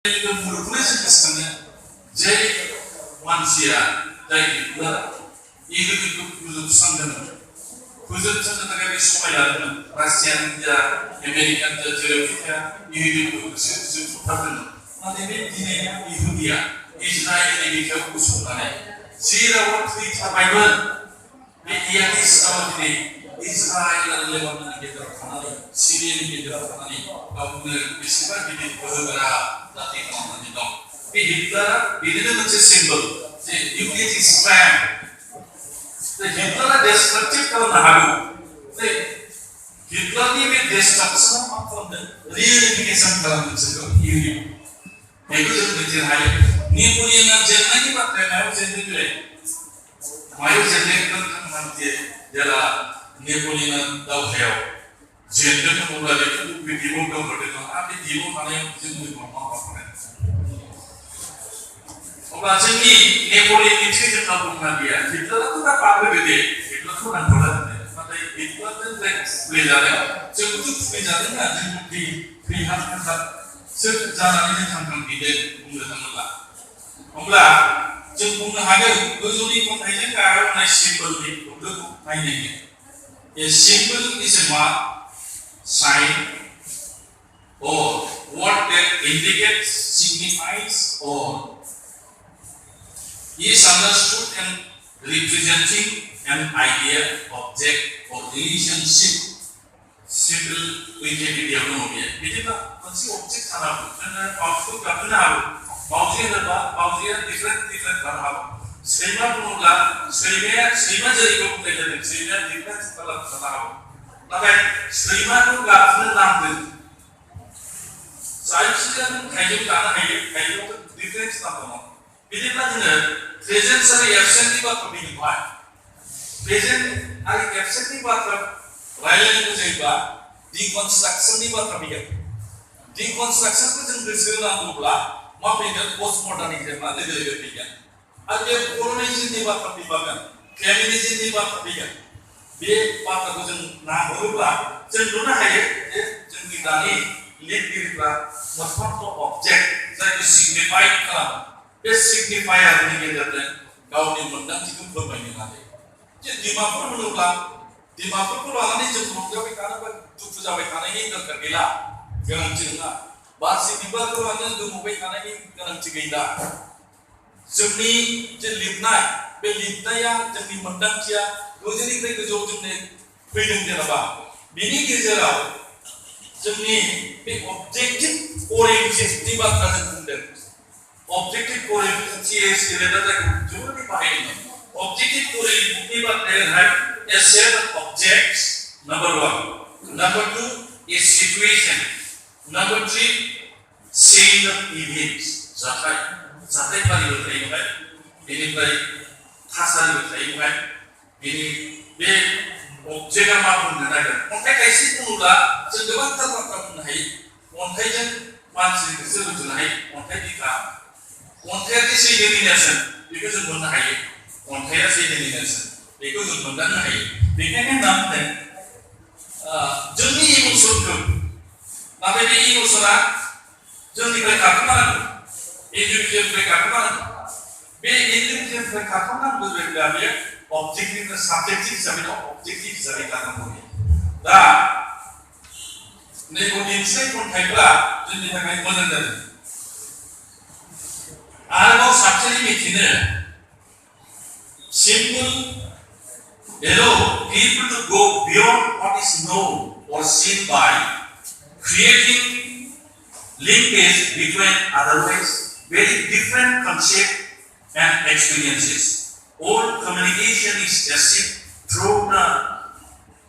मुलुगनि जों जे मानसिया जाय बिफोरा इहुदिखौ फोजोबस्रांदोंमोन फोजोबस्रांनो थाखाय बे समाय लादोंमोन रासियान जा आमेरिकान जा जेरावखि थाया इहुदिखौ बुथारदोंमोन नाथाय बे दिनै इहुदिया इजराइलनि बिखायाव गसंनानै जेराव थैथारबायमोन बे इयानिस्टआव दिनै इजराइल आरो लेबानननि गेजेराव थानानै सिरियानि गेजेराव थानानै गावनो बेसेबा गिदिर गोहोगोरा जाति खालामनानै दं बे हिटलारा बिदिनो मोनसे सिम्बल जे इउनिटि स्ट्रेंथ हिटलारा डेस्ट्राक्टिभ खालामनो हागौ जे हिटलारनि बे डेस्ट्राक्सना मा खालामदों रिइउनिफिकेसन खालामदों जोंखौ इउनिट बेखौ जों मिथिनो हायो नेपलियना जेननायनि बाथ्राया मायाव जेनदों बिलाय मायाव जेनदों मोनसे जेला नेपलियना दावहायाव जेनदों अब्ला बेखौ बे दिमाव दावहरदों आरो बे दिमाव थानायाव जोंनि मा खालामदों अब्ला जोंनि नेपलियननि थैजों बुंना गैया हिटलाराथ' दा बारहोदो दे हिटलारखौ नांथ'ला नाथाय हिटलारजों जाय खुबैजादों जोंबोथ' खुबैजादों ना जों थैहाब सोर जानानै जों थांखांफिनदों बुंनो थाङोब्ला अब्ला जों बुंनो हागोन गोजौनि खन्थाइजों गाहोनाय सिम्बलनि खौथोखौ नायनायनि A symbol is a mark, sign, or what that indicates, signifies, or is understood and representing an idea, object, or relationship. Symbol menjadi dia nomornya. Jadi tak masih objek sana pun. Karena objek tak benar. Objek apa? Objek different berapa? Selima pengulang, selima jadi kau pelajari, selima different kalau sana. Tapi selima tu tak benar pun. Saya sudah kaji tanah kaji tu different sama. Jadi mana present sari absent ni baat kami buat. Present hari absent ni baat Ryan itu juga deconstruction ni baat kami kan. Deconstruction tu jangan berseberangan pula. Maaf ini postmodernism ada juga kan. Ada colonialism ni baat kami bagan. Feminism ni baat kami kan. Dia baat aku jangan nak pula. Jangan guna aja. Jangan kita ni lihat diri kita. Macam tu object. Saya signify kan. Best signifier ni kita tu, kau ni mendang cikgu bermain ada. Jadi dimapun mengulang ni cikgu jawab kerana cikgu jawab kerana ini terkena kerana cikgu. Bahasa tiba tu hanya tu mungkin kerana ini kerana cikgu. Jadi lipnai, belipnai yang jadi mendang dia, jadi mereka jauh ni film dia apa? Bini kerja jadi objektif oriented tiba kerana mendang. Objective coefficient is related to the point. Objective coefficient is a set of objects. Number one. Number two is situation. Number three, scene of events. Satai pari bertemu kan? Ini pari khasari bertemu kan? Ini be objek apa pun ada. Ontai kaisi pun udah sejauh tak naik. Ontai jen masih keseluruhan naik. Ontai dikah. Ontai sih denomination, because of mana hai. Ontai sih denomination, because of mana hai. Begini namanya, jadi ibu surga. Tapi di ibu surga, jadi mereka kemana? Individual mereka kemana? Be individual mereka kemana? Berbeda dia. Objektif dan subjektif sama objektif sama kata mungkin. Dah, negosiasi pun hebat. Jadi mereka mana dah? Argo structure meaning simple allow people to go beyond what is known or seen by creating linkage between otherwise very different concepts and experiences. All communication is achieved through the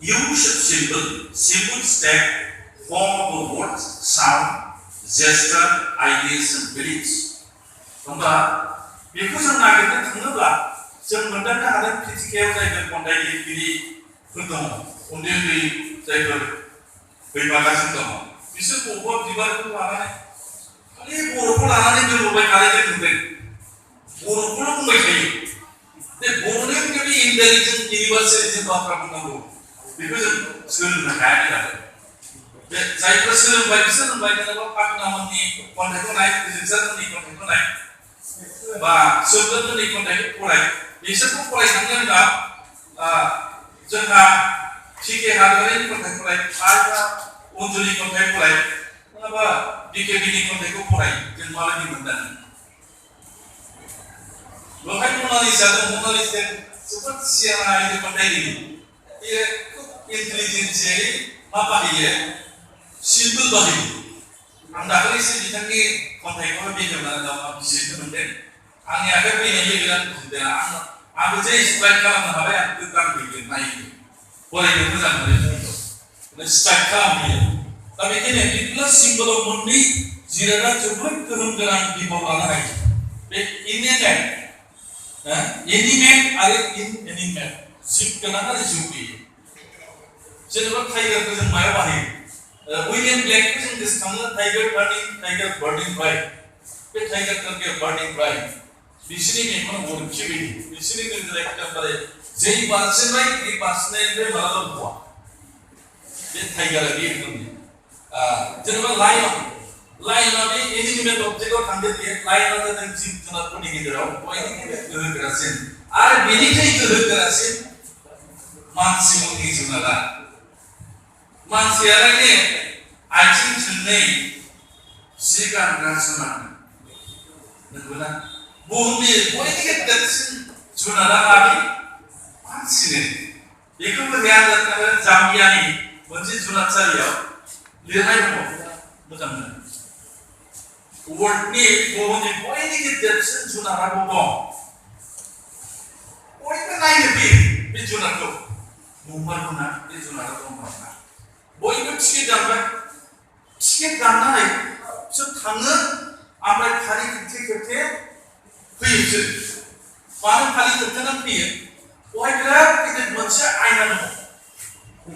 use of symbols that form words, sound, gesture, ideas and beliefs. Contoh, begitu saya nak kita tengoklah, saya mendengar ada kritik saya berkondisi diri bertemu, undi saya berbagai temu. Bisa buat dibuat itu apa? Ini buruk lah, ini juga buat kali itu juga. Buruk pun baik. Tapi buruk ni mungkin intelligent universal itu apa pun tahu. Because sekarang nak ada. जायफोर सोलोंबाय जेनेबा पाटनामोननि खन्थाइखौ नाय, जोंसारमोननि खन्थाइखौ नाय, बा सोरगोदमोननि खन्थाइखौ फराय, बिसोरखौ फरायखांनायनि उनाव जोंहा टिके हाज'वारिनि खन्थाइ फराय, आरो अनजुनि खन्थाइ फराय, नङाबा बिकेबिनि खन्थाइखौ फराय, जों माबायदि मोनदाङो? बेवहाय मनालिसा दं, मनालिसाया जोबोद सियाना आइजो खन्थाइगिरि, बेयो खुब इन्टेलिजेन्सियै मा बाहायो? सिम्पोल बाहायो। आं दाखालिसो बिथांनि खन्थाइखौ बेखेवनानै दं, आं बिजिरनो मोनदों। आंनि आखाइयाव फैनायनि बिराद बुजिदों। आंबो जे स्ट्राइक खालामनो हाबाय, आं गोदान फैगोन नायनो फरायनो मोजां मोनो, स्ट्राइक खालामफैयो। दा बेखायनो बिदिनो सिम्बलाव मोननै जिरादा जोबोद गोहोम गोनां बिफाव लानो हायो। बे एनिमेट आरो इनएनिमेट, जिब गोनां आरो जिउ गैयै। जेनेबा टाइगारखौ जों मायाव बाहायो? उइलियाम ब्लेकखौ जों गोसोखाङो, टाइगार बार्डिं ब्राइट। बे टाइगार बार्डिं ब्राइट बिसोरनि मेगना अरखि बायदि, बिसोरनि नोजोरा एकदमबारे जै बारसिनबाय बे बारसिननायनिफ्राय मालाबा गवा। बे टाइगारा बे रोखोमनि। जेनेबा लायना बे एनिमेट अबजेक्टआव थांदों, बे लायना जादों जिब जुनारफोरनि गेजेराव बयनिख्रुइ गोहोगोरासिन, आरो बेनिख्रुइ गोहोगोरासिन मानसि मुंनि जुनारा। मानसियालायनो आथिं थोंनै जि गानग्रा जुनार, नंगौना? बुहुमनि बयनिख्रुइ देरसिन जुनारा माबे? मानसिनो। बेखौ बोरै आन्दाज जाम्बियानि मोनसे जुनारसालियाव लिरनाय दङ, मोजां मोनो। बुहुमनि बयनिख्रुइ देरसिन जुनाराबो दं। बयबो नायनो फैयो बे जुनारखौ, नंमारगौना बे जुनारा दं? बयबो टिकेट दानबाय, टिकेट दाननानै बिसोर थाङो, ओमफ्राय फारि खेबथे फैयो बिसोर। मानो फारि खेबथेनानै फैयो? बेवहाय बिराद गिदिर मोनसे आयना दङ।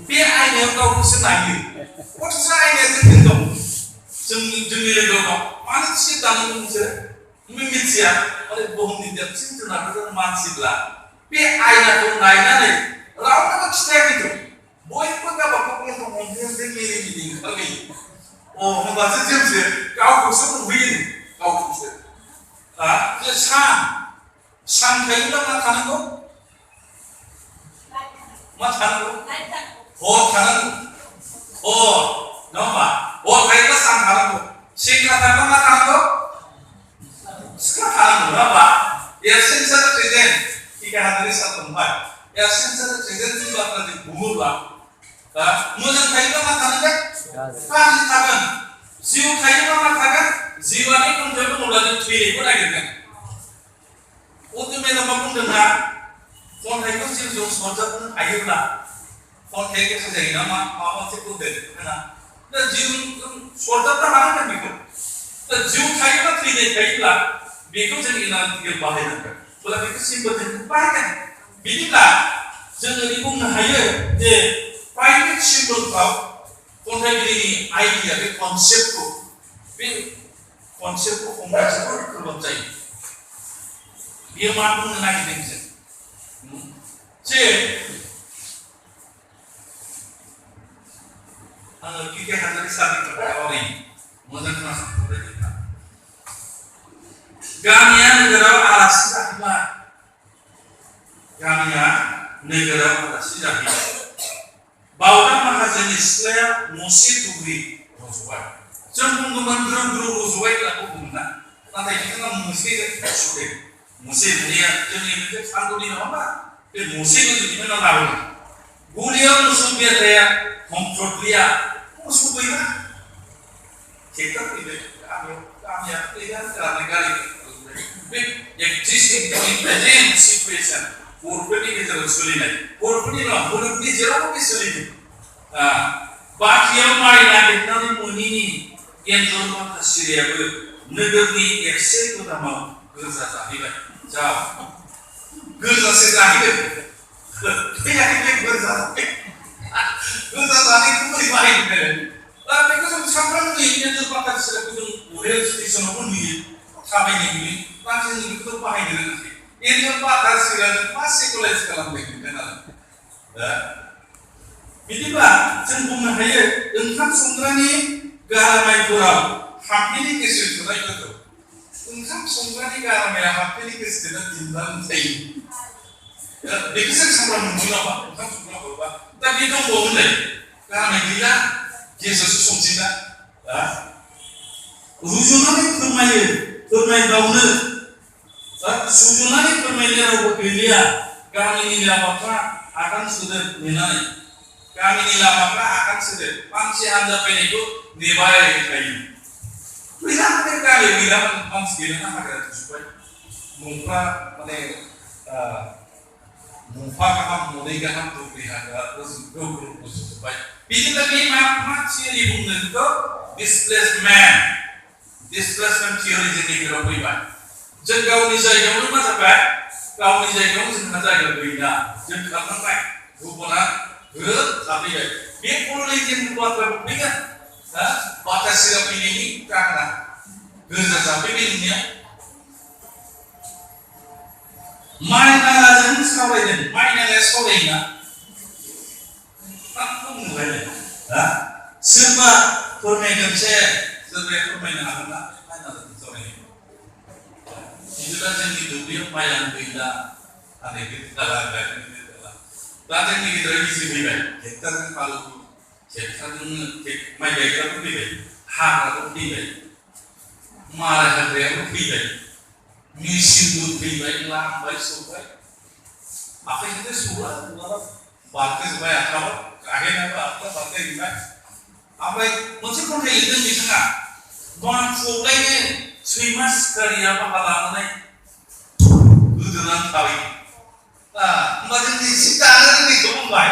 बे आयनायाव गावखौसो नायो। गथ'सा आयनाया जोंनि दं, जोंनि लोगोआव दं। मानो टिकेट दाननांगौ नोंसोरो? मिथिया। माने बुहुमनि देरसिन जुनारफोर मानसिब्ला बे आयनाखौ नायनानै रावनोबो खिथायाखै। बयबो गावबागाव गन्थं हमथेनोसै, मिनि ओंखारबोयो। होनबासो जोंसो गावखौसो नुहैयो, गावखौसो। जे सान थायोब्ला मा थानांगौ? मा थानांगौ? हर थानांगौ। नङा होमबा? हर थायोब्ला सान थानांगौ। सेंग्रा थायोब्ला मा थानांगौ? सिख्ला थानांगौ, नङा होमबा? एसेन्सियेल प्रेजेन्ट, टिके हाज'वारि सार बुंबाय, एसेन्सियेल प्रेजेन्टनि बाथ्रा जों बुङोब्ला मोजां थायोब्ला मा थानांगोन? गाज्रि थागोन। जिउ थायोब्ला मा थागोन? जिउआनि खन्थाइयाव दङब्ला जों थैनायखौ नागिरगोन। मेदामा बुंदोंना, खन्थाइखौ जिउजों सरजाबनो हायोब्ला खन्थाइया गोथां जायो ना? माबा मोनसे बुंदों होना। दा जिउजों सरजाबनो हानांगोन बेखौ। दा जिउ थायोब्ला थैनाय थायोब्ला बेखौ जों एनालिटिकेल बाहायनांगोन। अब्ला बेखौ सिम्बलजों बाहायगोन। बिदिब्ला जों ओरै बुंनो हायो जे प्राइभेट सिम्बलफ्राव खन्थाइगिरिनि आइडिया, बे कनसेप्टखौ हमनाया जोबोद गोब्राब जायो। बेयो मा बुंनो नागिरदों जों? जे आङो टिके हाज'वारि सारनि खोथायाव ओरै मोजां खोनासंबाय। गामिया नोगोराव आलासि जाहैबाय। बावदा माहाजोननि सिथ्लाया मुसे दुब्रि रज'बाय। जों बुंदोंमोन ग्रौ रज'बाय होनना बुंदोंमोन ना, नाथाय बिथाङा मुसेजों सुदों। मुसे बुनाया जोंनि मोनसे सानगुनि नङा होमबा? बे मुसेखौ बिथाङा लाबोदों। गुलियाव मोसौ बेरनाया हमफ्रदलिया, मोसौ गैला। ट्रेक्टर फैबाय, गामिया गैला, गारि बे एक्जिस्टिं प्रेजेन्ट सिचुएसन बर'फोरनि गेजेराव सोलिनाय, बर'फोरनि नङा, मुलुगनि जेरावबो सोलिदों। बाख्रियाव माइ नागिरनानै मोनैनि एन्जर माखासेयाबो नोगोरनि एक्से गोदामाव गोजा जाहैबाय। गोजासो जाहैदों। गोजा जानायखौ बोरै बाहायनो? दा बेखौ जों सानफ्रामबो नुयो। एन्जर माखासेखौ जों रेल स्टेसनावबो नुयो, थाबायनाय नुयो। नाथाय जों बेखौ बाहायनो रोङाखै। एन्जर माखासेया मा सिकलाइज खालामदों नोंथाङा? बिदिब्ला जों बुंनो हायो ओंखाम संग्रानि गारामायफोराव हाबफेनि गोसो थुनायफोरखौ ओंखाम संग्रानि गारामाया हाबफेनि गोसो थुना दिन्दां थायो बेखौ जों सामब्राम मोनगोन नामा ओंखाम संग्राफोरबा दा बे दंबावोलाय गारामाय गैला गेसआवसो संसैना रुजुनानै फोरमायबावनो सुजुनानै फोरमायनो रावबो गैलिया गामिनि लामाफ्रा आगान सोदोब नेनानै गामिनि लामाफ्रा आगान सोदोब मानसि हान्जा फैनायखौ नेबाय थायो गैला गामियाव गैला मानसि गैला हाग्रा थुजोब्बाय न'फ्रा माने न'फा गाहाम न'नै गाहाम दुब्रि हाग्रा रज'जोब्बाय बिदिब्ला बे मा थियरि बुंनो बेखौ डिसप्लेसमेन्ट थियरि जोंनि गेजेराव फैबाय जों गावनि जायगायावनो मा जाबाय गावनि जायगायावनो जोंहा जायगा गैला जों खारनांबाय गुबुना ग्रोब थाफैबाय बे कल'नियेल बाथ्राखौ फैगोन बाथा सिरा फैनायनि जाहोना गोजा जाफैबाय जोंनियाव माइनालाजों सावरायदों माइनालाया सावरायोना सोरबा फोरमायगोनसे सोरबाया फोरमायनो हागोन ना माइनालाजों सावरायनायखौ बिदिब्ला जोंनि दुब्लियाव माइयानो गैला आरो दा जोंनि गेजेराव इजि फैबाय ट्रेक्टरजों हालेवो ट्रेक्टरजोंनो माइ गायग्राबो फैबाय हाग्राबो फैबाय मारा होग्रायाबो फैबाय मेचिनबो फैबाय लांबाय सौबाय आखाइजोंनो सौला बारखोजोब्बाय आखाइयाव गाहेनाबो आखाइयाव बारखोजोब्बाय ओमफ्राय मोनसे खन्थाइ लिरदों बिथाङा मानखौलायनो सैमा सिखारिया बाहा लानानै गोदोनानै थाबाय होमबा जों जि दानो रोङैखौ बुंबाय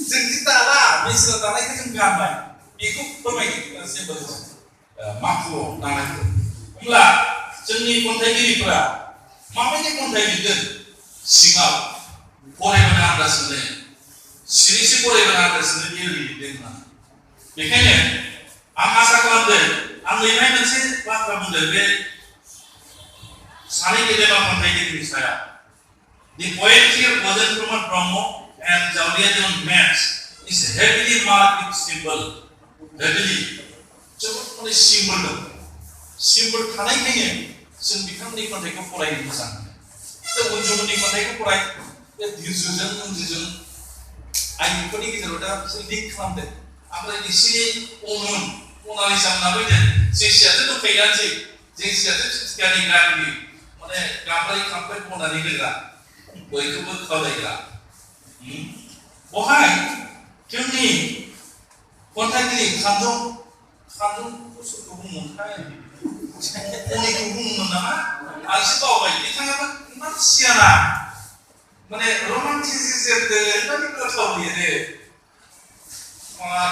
जों जि दाला मेचिनाव दानायखौ जों गानबाय बेखौ फोरमायदों जेबो माखुआव दानायखौ होमब्ला जोंनि खन्थाइगिरिफोरा माबायदि खन्थाइ लिरदों सिङाव फरायबोनो आन्दाज मोनो सिरिसे फरायबोनो आन्दाज मोनो बेयो लिरदों होननानै बेखायनो आं आसा खालामदों आं लिरनाय मोनसे बाथ्रा बुंदों बे सानै गेदेमा खन्थाइगिरिनि सायाव The poetry of Madan Pramod Brahmo and Jauliya John Metz is heavily marked with symbol. Heavily. जोबोद माने सिम्बल दं सिम्बल थानायखायनो जों बिथांमोननि खन्थाइखौ फरायनो मोजां मोनो दा उनजुमोननि खन्थाइखौ फराय बे धीरजों उनजुजों आं बेफोरनि गेजेराव दा बिसोर लिंक खालामदों ओमफ्राय बिसोरनि अनन मनालिसा मोनहा फैदों जेसियाथ' दंखायोआनोसै जेसियाथ' थिखानि गामिनि माने गाम्बारि खामफ्लाय बनानै होग्रा बयखौबो खावलायग्रा बहाय जोंनि खन्थाइगिरि खानजं सोरखौ बुंमोनथाय उनिखौ बुङोमोन नामा आं एसे बावबाय बिथाङाबो इमान सियाना माने रमान्टिसिजम ओरैबायदि गोथाव लिरो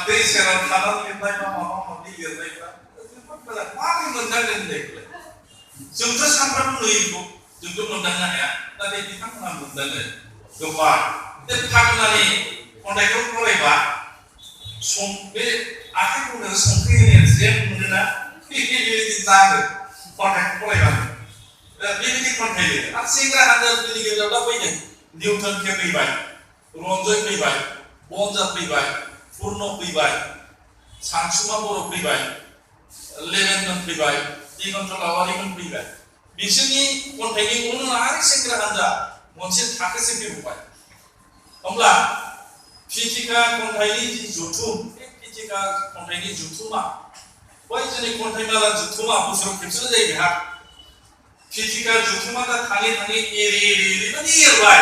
दै सेराव थानानै लिरनाय बा माबा माबि लिरनायफ्रा जोबोद मोजां माबोरै मोनदांदों होननायखौलाय जोंथ' सानफ्रामबो नुयो जोंथ' मोनदांनो हाया नाथाय बिथांमोना मोनदाङो गोबां बे फागुनानि खन्थाइखौ फरायबा बे आखाइ बुंनो संख्रि होनाया जे मोनोना बेबायदि जागोन खन्थाइखौ फरायबानो बेबायदि खन्थाइ लिरो आरो सेंग्रा हान्जाफोरनि गेजेराव दा फैदों निउटन के फैबाय रन्जय फैबाय बनजा फैबाय पूर्ण फैबाय सानसुमा बर' फैबाय लेबेनमोन फैबाय दिगन्त लावारिमोन फैबाय बिसोरनि खन्थाइनि उनाव आरो सेंग्रा हान्जा मोनसे थाखोसिम फैबाय होमब्ला फिथिखा खन्थाइनि जि जुथुम बे फिथिखा खन्थाइनि जुथुमा बै जोंनि खन्थाइमाला जुथुमा बोसोराव खेबसेल' जायो बेहा फिथिखा जुथुमा दा थाङै थाङै एरैबायदि एरबाय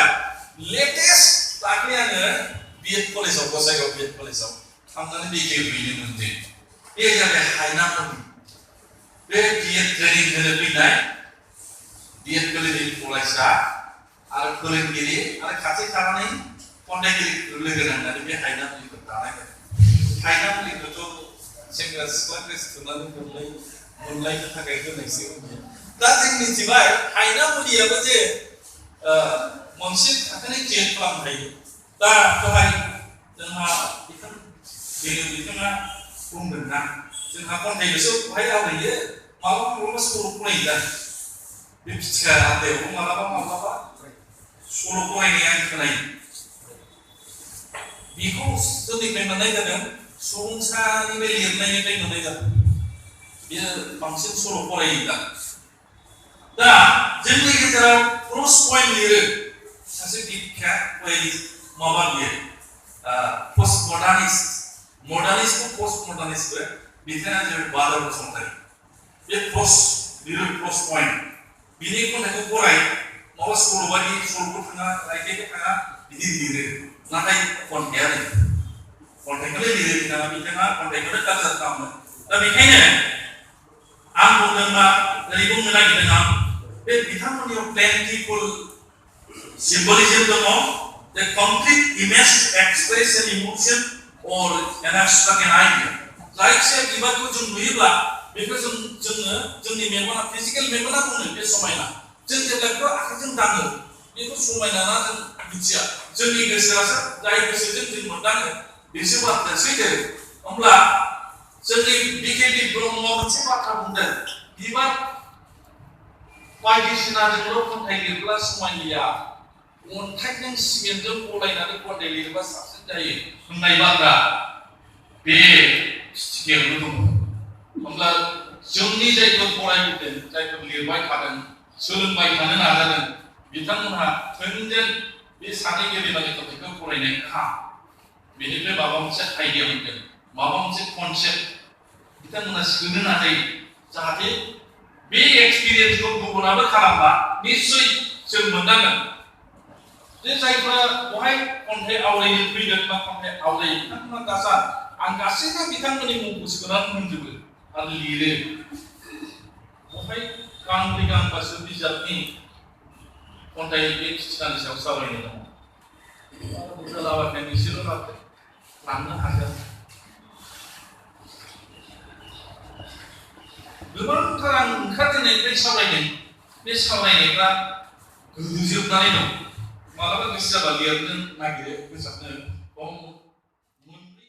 लेटेस्ट दाख्लै आङो बिएड कलेजाव गसाइगाव बिएड कलेजाव थांनानै बेखेवहैनो मोनदों बे जाबाय हायनाफोरनि बे बिएड ट्रेनिं होनो फैनाय बिएड कलेजनि फरायसा आरो फोरोंगिरि आरो खाथि खालानि खन्थाइगिरि लोगो नांनानै बे हायनामुलिखौ दानाय हायनामुलिखौथ' सेंग्रा सिख्ला गोसोथोनानै मोनलायनो थाखाय होनायसै दा जों मिथिबाय हायनामुलियाबो जे मोनसे थाखोनि क्रिएट खालामनो हायो दा दहाय जोंहा बिथाङा बुंदों ना जोंहा खन्थाइल'सो बहाय आवरायो माब्लाबा सल' फरायो दा बे फिथिखा आदायावबो माब्लाबा सल' फरायनाय आं खोनायो बेखौ जोंनिफ्राय मोननाय जादों सुबुंसानिफ्राय लिरनायनिफ्राय मोननाय जादों बेयो बांसिन सल' फरायोब्ला दा जोंनि गेजेराव क्रस पइन्ट लिरो सासे बिख्यात माबा लिरो पस्ट मडार्निस्ट पस्ट मडार्निस्टबो बिथाङा जों बादल बसुमतारी बे क्रस लिरो क्रस पइन्ट बिनि खन्थाइखौ फराय माबा सल' बायदि सल'बो थाङा रायथाइबो थाङा बिदि लिरो नाथाय खन्थाइखौनो लिरो बिथाङा खन्थाइखौनो कालचार खालामो दा बेखायनो आं बुंदों मा ओरै बुंनो नागिरदों आं बे बिथांमोननियाव प्लेन्टिफुल सिम्बलिज्म दङ the complete image to express an emotion or an abstract idea जायखिजाया बिबारखौ जों नुयोब्ला बेखौ जोङो जोंनि मेगना फिजिकेल मेगना बुङो बे समायना जों जेब्ला बेखौ आखाइजों दाङो बेखौ समायना ना जों मिथिया जोंनि गोसोआसो जाय गोसोजों जों मोनदाङो बेसो बाथ्राया सैथो होमब्ला जोंनि बिकेबि ब्रह्मआ मोनसे बाथ्रा बुंदों बिबार बायदिसिनाजोंल' खन्थाइ लिरब्ला समायलिया अन्थाइजों सिमेन्टजों गलायनानै खन्थाइ लिरबा साबसिन जायो होननाय बाथ्रा बे स्टिकेयावनो दङ होमब्ला जोंनि जायफोर फरायबोदों जायफोर लिरबाय थादों सोलोंबाय थानो नाजादों बिथांमोनहा थोंजों बे सानै गेदेमानि खन्थाइखौ फरायनाय खा बेनिफ्राय माबा मोनसे आइडिया मोनगोन माबा मोनसे कनसेप्ट बिथांमोना सोनो नाजायो जाहाथे बे एक्सपिरियेन्सखौ गुबुनाबो खालामबा निश्चय जों मोनदांगोन जे जायफ्रा बहाय खन्थाइ आवरायनो फैगोन बा खन्थाइ आवरायो बिथांमोना गासा आं गासैबो बिथांमोननि मुंखौ सोनानै होनजोबो आरो लिरो बहाय गांब्रै गांबासो बिजाबनि खन्थाइ बे खिथिनानि सायाव सावरायनो दङ बुरजालाबायनाय बिसोरो लांनो हागोन गोबांथार आं ओंखारजेननायनिफ्राय सावरायदों बे सावरायनायफ्रा गोदोजोबनानै दं मालाबा गोसो जाबा लिरनो नागिरो फोसाबनो